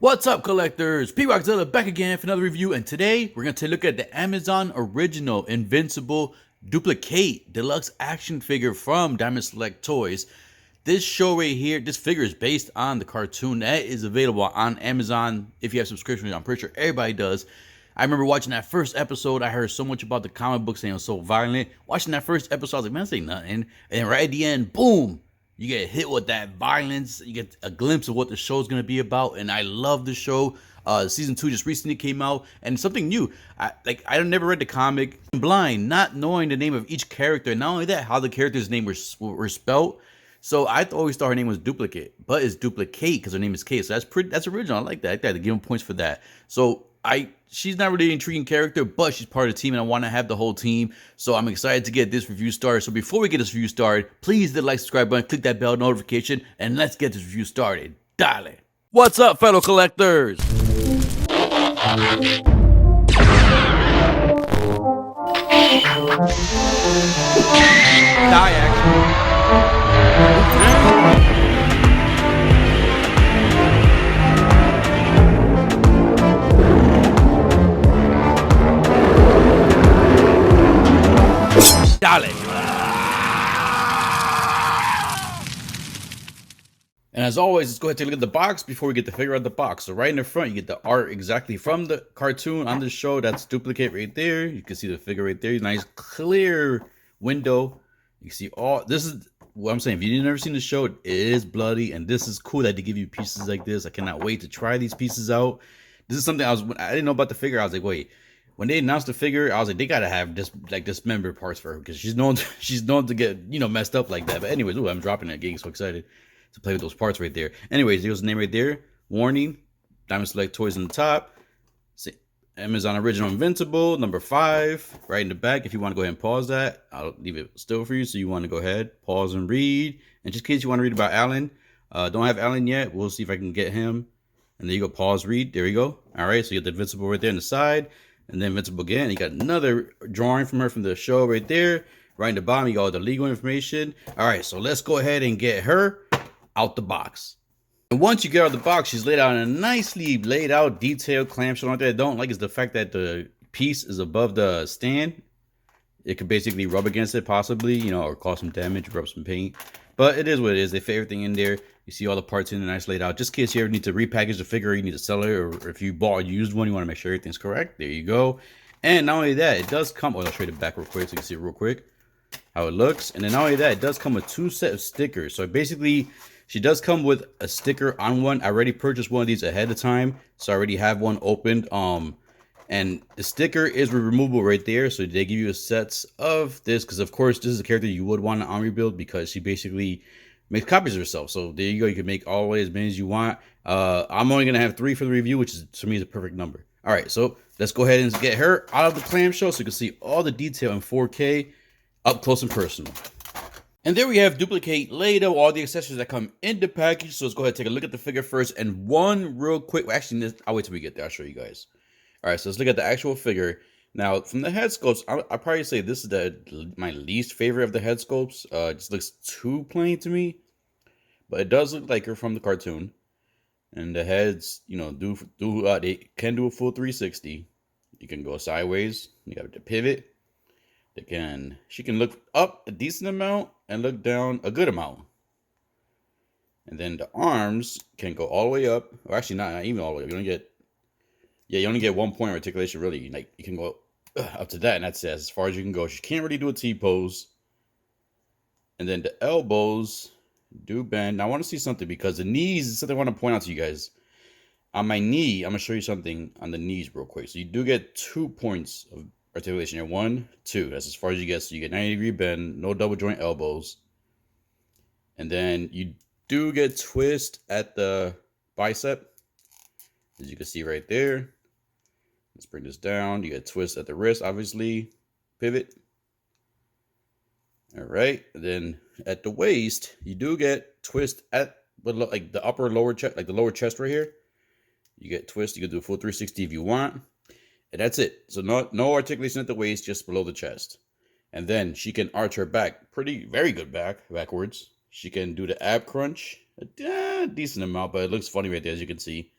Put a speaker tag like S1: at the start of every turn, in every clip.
S1: What's up, collectors? P-Rockzilla back again for another review, and today we're going to look at the Amazon original Invincible Dupli-Kate deluxe action figure from Diamond Select Toys. This show right here, this figure is based on the cartoon that is available on Amazon. If you have subscriptions, I'm pretty sure everybody does. I remember watching that first episode. I heard so much about the comic book saying it was so violent. Watching that first episode, I was like, man, this ain't nothing. And then right at the end, boom, you get hit with that violence. You get a glimpse of what the show's gonna be about, and I love the show. Season 2 just recently came out, and something new. I never read the comic. I'm blind, not knowing the name of each character. Not only that, how the characters' name were spelled. So I always thought her name was Dupli-Kate, but it's Dupli-Kate because her name is Kate. So that's original. I like that. I like that. To give them points for that. So she's not really an intriguing character, but she's part of the team, and I want to have the whole team. So I'm excited to get this review started. So before we get this review started, please hit the like, subscribe button, click that bell notification, and let's get this review started. Dale. What's up, fellow collectors? Die action. Dale. And as always, let's go ahead and take a look at the box before we get the figure out of the box. So right in the front, you get the art exactly from the cartoon on the show. That's Dupli-Kate right there. You can see the figure right there. Nice clear window. You can see all this is what I'm saying. If you've never seen the show, it is bloody, and this is cool that they give you pieces like this. I cannot wait to try these pieces out. This is something I didn't know about the figure. I was like, wait. When they announced the figure, I was like, they gotta have dismembered parts for her because she's known to get messed up like that. But anyways, ooh, I'm dropping that, getting so excited to play with those parts right there. Anyways, there's the name right there. Warning: Diamond Select Toys on the top. Amazon Original Invincible number 5 right in the back. If you want to go ahead and pause that, I'll leave it still for you. So you want to go ahead, pause and read. And just in case you want to read about Alan, don't have Alan yet. We'll see if I can get him. And there you go, pause, read. There you go. All right, so you get the Invincible right there on the side. And then Invincible again. You got another drawing from her from the show right there. Right in the bottom, you got all the legal information. All right, so let's go ahead and get her out the box. And once you get out of the box, she's laid out in a nicely laid out, detailed clamshell. What I don't like is the fact that the piece is above the stand. It could basically rub against it, possibly, or cause some damage, rub some paint. But it is what it is. They fit everything in there. You see all the parts in there, nice laid out. Just in case you ever need to repackage the figure, you need to sell it, or if you bought a used one, you want to make sure everything's correct. There you go. And not only that, it does come. I'll show you the back real quick so you can see it real quick how it looks. And then not only that, it does come with 2 sets of stickers. So basically, she does come with a sticker on one. I already purchased one of these ahead of time, so I already have one opened. And the sticker is removable right there. So they give you a set of this because, of course, this is a character you would want on rebuild because she basically makes copies of herself. So there you go. You can make all the way as many as you want. I'm only going to have 3 for the review, which is, to me, is a perfect number. All right, so let's go ahead and get her out of the clamshell so you can see all the detail in 4K up close and personal. And there we have Dupli-Kate laid out all the accessories that come in the package. So let's go ahead and take a look at the figure first. And one real quick, actually, I'll wait till we get there. I'll show you guys. All right, so let's look at the actual figure. Now, from the head sculpts, I'll probably say this is my least favorite of the head sculpts. It just looks too plain to me. But it does look like her from the cartoon. And the heads, they can do a full 360. You can go sideways. You got the pivot. She can look up a decent amount and look down a good amount. And then the arms can go all the way up. Or actually, not even all the way up. You only get 1 point of articulation, really. Like, you can go up to that, and that's as far as you can go. She can't really do a T-pose. And then the elbows do bend. Now, I want to see something because the knees is something I want to point out to you guys. On my knee, I'm going to show you something on the knees real quick. So you do get 2 points of articulation here. 1, 2. That's as far as you get. So you get 90-degree bend, no double joint elbows. And then you do get twist at the bicep, as you can see right there. Let's bring this down. You get twist at the wrist, obviously. Pivot. All right. And then at the waist, you do get twist at like the upper lower chest, like the lower chest right here. You get twist. You can do a full 360 if you want. And that's it. So no articulation at the waist, just below the chest. And then she can arch her back. Very good backwards. She can do the ab crunch. A decent amount, but it looks funny right there, as you can see.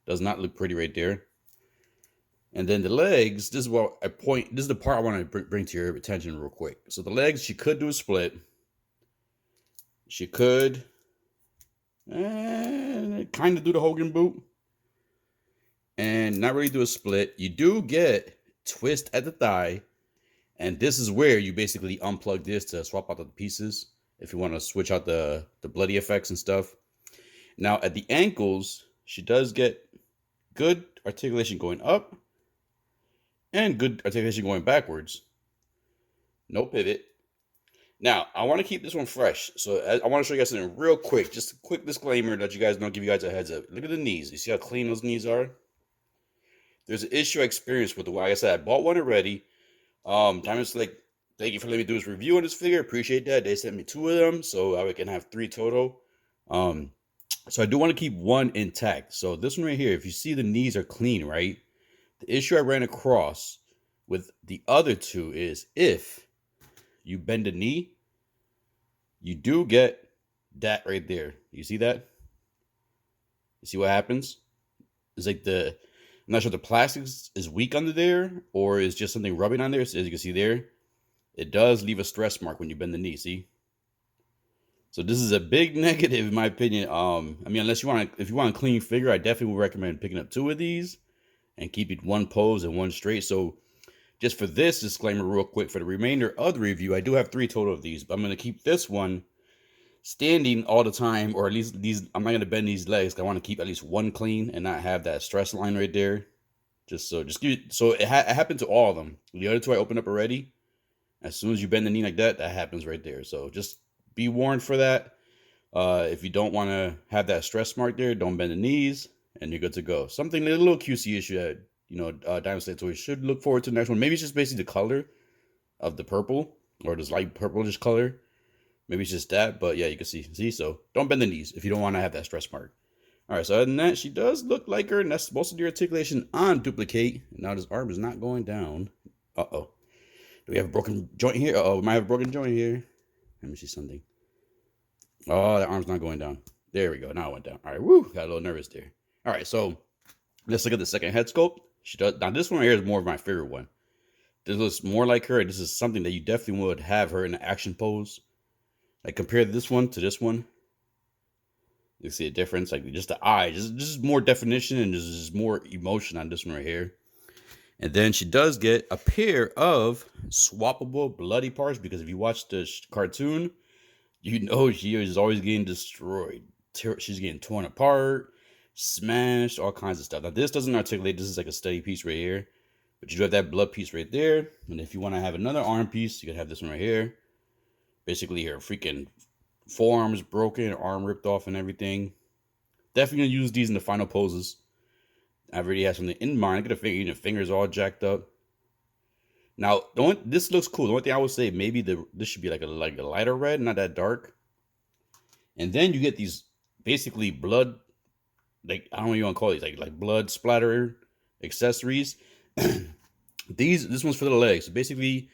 S1: Does not look pretty right there. And then the legs, this is what I point, this is the part I want to bring to your attention real quick. So the legs, she could do a split. She could kind of do the Hogan boot. And not really do a split. You do get twist at the thigh. And this is where you basically unplug this to swap out the pieces. If you want to switch out the bloody effects and stuff. Now at the ankles, she does get good articulation going up. And good articulation going backwards. No pivot. Now, I want to keep this one fresh. So I want to show you guys something real quick. Just a quick disclaimer that you guys know, give you guys a heads up. Look at the knees. You see how clean those knees are? There's an issue I experienced with the, like I said, I bought one already. Diamond Select, thank you for letting me do this review on this figure. Appreciate that. They sent me 2 of them, so I can have 3 total. So I do want to keep one intact. So this one right here, if you see the knees are clean, right? The issue I ran across with the other 2 is if you bend the knee, you do get that right there. You see that? You see what happens? It's like I'm not sure if the plastic is weak under there or is just something rubbing on there. So as you can see there, it does leave a stress mark when you bend the knee. See? So this is a big negative in my opinion. I mean, unless you want if you want a clean figure, I definitely would recommend picking up 2 of these and keeping one pose and one straight. So just for this disclaimer real quick, for the remainder of the review, I do have 3 total of these, but I'm going to keep this one standing all the time, or at least these, I'm not going to bend these legs. I want to keep at least one clean and not have that stress line right there. So it happened to all of them. The other 2 I opened up already. As soon as you bend the knee like that, that happens right there. So just be warned for that. If you don't want to have that stress mark there, don't bend the knees and you're good to go. Something, a little QC issue that, you know, Diamond Select Toys should look forward to the next one. Maybe it's just basically the color of the purple, or this light purplish color. Maybe it's just that, but yeah, you can see. So don't bend the knees if you don't want to have that stress mark. All right, so other than that, she does look like her, and that's most of the articulation on Dupli-Kate. Now this arm is not going down. Uh-oh. Do we have a broken joint here? Uh-oh, we might have a broken joint here. Let me see something. Oh, that arm's not going down. There we go. Now it went down. All right, woo, got a little nervous there. All right, so let's look at the second head sculpt. She does. Now this one right here is more of my favorite one. This looks more like her. This is something that you definitely would have her in an action pose. Like compare this one to this one. You see a difference, like just the eye, just more definition and just more emotion on this one right here. And then she does get a pair of swappable bloody parts, because if you watch the cartoon, you know she is always getting destroyed. She's getting torn apart, smashed, all kinds of stuff. Now this doesn't articulate. This is like a steady piece right here. But you do have that blood piece right there. And if you want to have another arm piece, you can have this one right here. Basically her freaking forearms broken, arm ripped off and everything. Definitely gonna use these in the final poses. I already have something in mind. Look at the finger, even the fingers all jacked up. Now, this looks cool. The only thing I would say, maybe this should be like a lighter red, not that dark. And then you get these basically blood, like I don't know what you want to call these, like blood splatter accessories. This one's for the legs. So basically,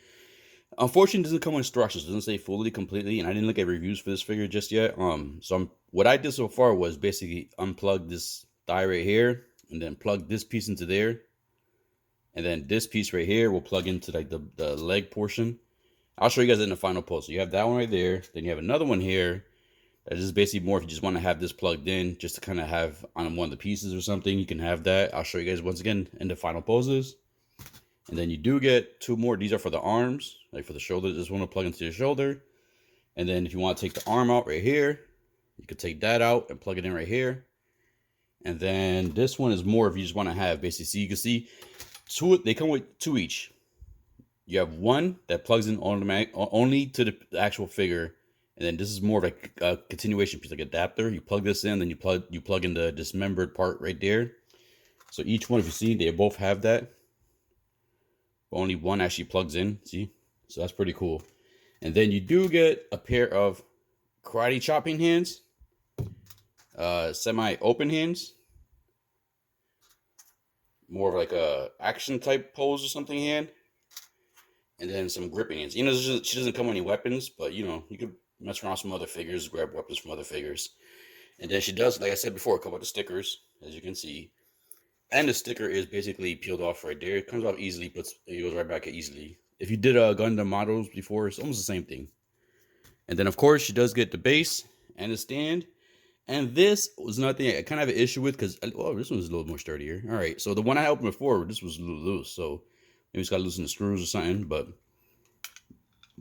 S1: unfortunately, it doesn't come with instructions. It doesn't say fully, completely, and I didn't look at reviews for this figure just yet. What I did so far was basically unplug this thigh right here, and then plug this piece into there, and then this piece right here will plug into like the leg portion. I'll show you guys in the final pose. So you have that one right there. Then you have another one here that is basically more if you just want to have this plugged in, just to kind of have on one of the pieces or something. You can have that. I'll show you guys once again in the final poses. And then you do get 2 more. These are for the arms, like for the shoulder. This one will plug into your shoulder. And then if you want to take the arm out right here, you could take that out and plug it in right here. And then this one is more if you just want to have basically, see, you can see 2, they come with 2 each. You have one that plugs in only to the actual figure. And then this is more of like a continuation piece, like adapter. You plug this in, then you plug in the dismembered part right there. So each one, if you see, they both have that. Only one actually plugs in, see? So that's pretty cool. And then you do get a pair of karate chopping hands, semi-open hands, more of like a action type pose or something hand, and then some gripping hands. You know, she doesn't come with any weapons, but you know, you could mess around with some other figures, grab weapons from other figures. And then she does, like I said before, come with the stickers, as you can see. And the sticker is basically peeled off right there. It comes off easily, but it goes right back easily. If you did Gundam models before, it's almost the same thing. And then, of course, she does get the base and the stand. And this was another thing I kind of have an issue with because, well, this one's a little more sturdier. All right, so the one I opened before, this was a little loose. So maybe it's got to loosen the screws or something. But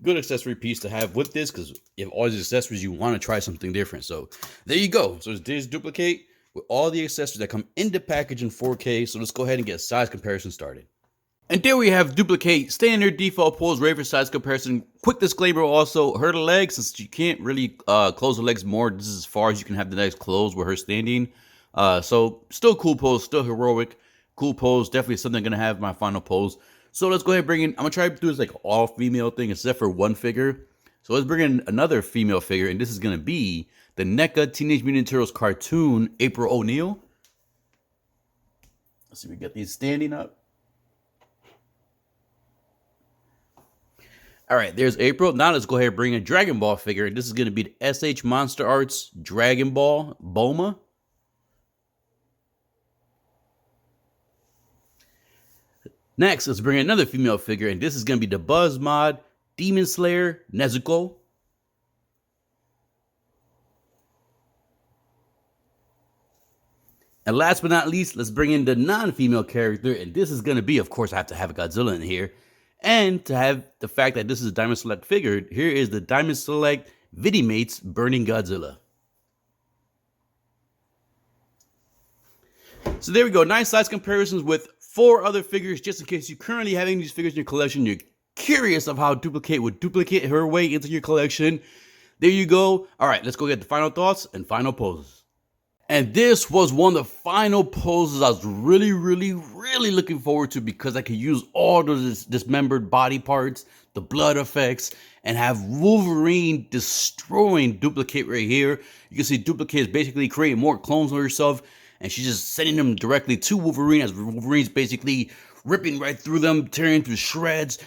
S1: good accessory piece to have with this because you have all these accessories, you want to try something different. So there you go. So this Dupli-Kate with all the accessories that come in the package in 4K. So let's go ahead and get a size comparison started. And there we have Dupli-Kate, standard default pose, ready for size comparison. Quick disclaimer also, her legs, since you can't really close the legs more, this is as far as you can have the legs closed with her standing. So still cool pose, still heroic, cool pose, definitely something I'm going to have my final pose. So let's go ahead and bring in, I'm going to try to do this like all female thing except for one figure. So let's bring in another female figure, and this is going to be the NECA Teenage Mutant Ninja Turtles cartoon, April O'Neil. Let's see if we get these standing up. All right, there's April. Now let's go ahead and bring a Dragon Ball figure. This is going to be the SH Monster Arts Dragon Ball Bulma. Next, let's bring another female figure, and this is going to be the Buzz Mod Demon Slayer Nezuko. And last but not least, let's bring in the non-female character, and this is going to be, of course, I have to have a Godzilla in here. And to have the fact that this is a Diamond Select figure, here is the Diamond Select Vidimates Burning Godzilla. So there we go, nice size comparisons with 4 other figures, just in case you currently having these figures in your collection, you're curious of how Dupli-Kate would duplicate her way into your collection. There you go. All right, let's go get the final thoughts and final poses. And this was one of the final poses I was really looking forward to because I could use all those dismembered body parts, the blood effects, and have Wolverine destroying Dupli-Kate right here. You can see Dupli-Kate is basically creating more clones of herself, and she's just sending them directly to Wolverine as Wolverine's basically ripping right through them, tearing through shreds,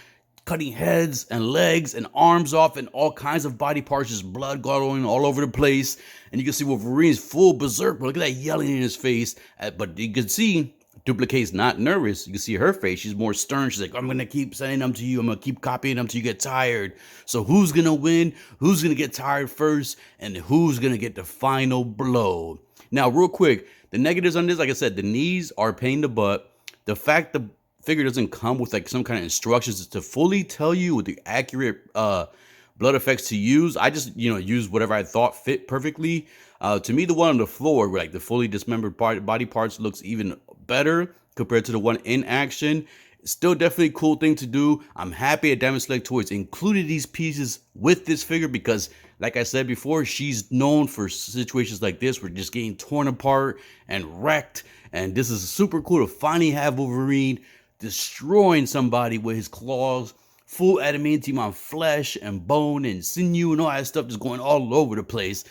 S1: cutting heads and legs and arms off and all kinds of body parts, just blood going all over the place. And you can see Wolverine's full berserk, but look at that yelling in his face. But you can see Dupli-Kate's not nervous. You can see her face. She's more stern. She's like, I'm going to keep sending them to you. I'm going to keep copying them till you get tired. So who's going to win? Who's going to get tired first? And who's going to get the final blow? Now, real quick, the negatives on this, like I said, the knees are a pain in the butt. The fact the figure doesn't come with like some kind of instructions to fully tell you what the accurate blood effects to use. I just, use whatever I thought fit perfectly. To me, the one on the floor, where like the fully dismembered body parts looks even better compared to the one in action. Still definitely a cool thing to do. I'm happy at Diamond Select Toys included these pieces with this figure because, like I said before, she's known for situations like this where just getting torn apart and wrecked. And this is super cool to finally have Wolverine destroying somebody with his claws, full adamantium on flesh and bone and sinew and all that stuff just going all over the place.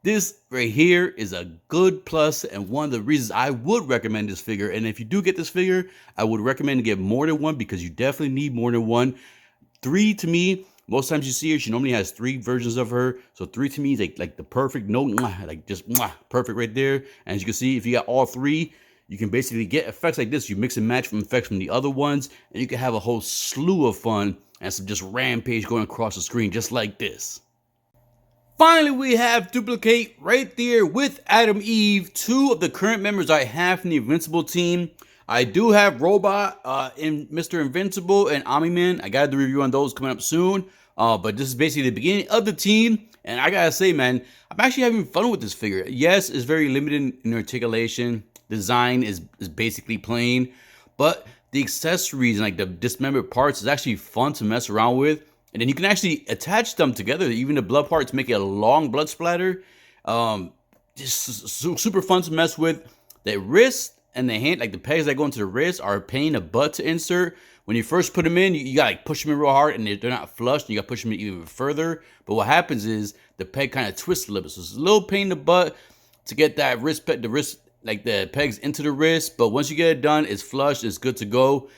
S1: This right here is a good plus and one of the reasons I would recommend this figure. And if you do get this figure, I would recommend to get more than one because you definitely need more than one. 3 to me, most times you see her, she normally has 3 versions of her. So 3 to me is like the perfect note, like just perfect right there. And as you can see, if you got all 3, you can basically get effects like this. You mix and match from effects from the other ones, and you can have a whole slew of fun and some just rampage going across the screen just like this. Finally, we have Dupli-Kate right there with Adam Eve, 2 of the current members I have from the Invincible team. I do have Robot in Mr. Invincible and Omni-Man. I got to do a review on those coming up soon. But this is basically the beginning of the team. And I got to say, man, I'm actually having fun with this figure. Yes, it's very limited in articulation. Design is basically plain, but the accessories and like the dismembered parts is actually fun to mess around with. And then you can actually attach them together. Even the blood parts make it a long blood splatter. Just super fun to mess with. The wrist and the hand, like the pegs that go into the wrist, are a pain in the butt to insert. When you first put them in, you gotta like push them in real hard, and they're not flush. And you gotta push them in even further. But what happens is the peg kind of twists a little bit, so it's a little pain in the butt to get that wrist peg, like the pegs into the wrist. But once you get it done, it's flush, it's good to go.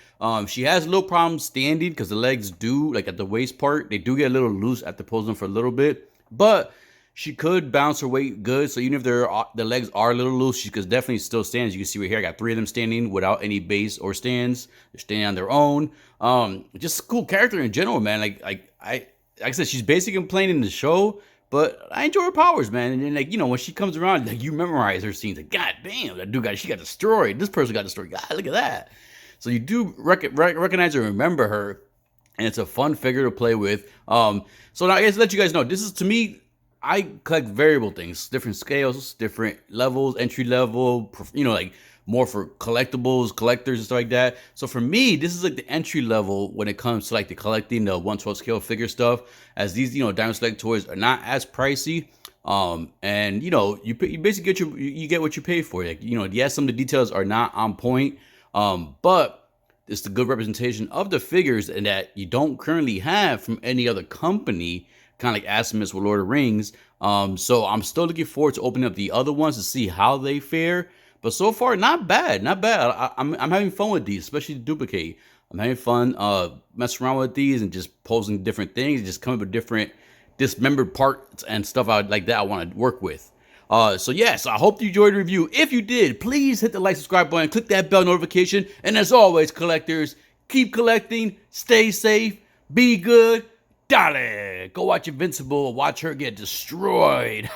S1: She has a little problem standing because the legs do, like at the waist part, they do get a little loose after posing for a little bit. But She could bounce her weight good, so even if the legs are a little loose, she could definitely still stand. As you can see right here, I got 3 of them standing without any base or stands. They're standing on their own. Just a cool character in general, man. Like I said, she's basically complaining in the show, but I enjoy her powers, man. And then, like, when she comes around, like, you memorize her scenes. Like, God damn, that dude she got destroyed. This person got destroyed. God, look at that. So you do recognize and remember her, and it's a fun figure to play with. So now I guess to let you guys know, this is, to me, I collect variable things, different scales, different levels, entry level, like more for collectibles, collectors and stuff like that. So for me, this is like the entry level when it comes to like the collecting the 1/12 scale figure stuff, as these, Diamond Select toys are not as pricey. And you basically get what you pay for. Like, yes, some of the details are not on point, but it's the good representation of the figures and that you don't currently have from any other company, kind of like Asimus with Lord of the Rings. So I'm still looking forward to opening up the other ones to see how they fare. But so far, not bad, not bad. I'm having fun with these, especially the Dupli-Kate. I'm having fun messing around with these and just posing different things, just coming up with different dismembered parts and stuff like that I want to work with. So yes, I hope you enjoyed the review. If you did, please hit the like, subscribe button, click that bell notification. And as always, collectors, keep collecting, stay safe, be good. Dale, go watch Invincible, watch her get destroyed.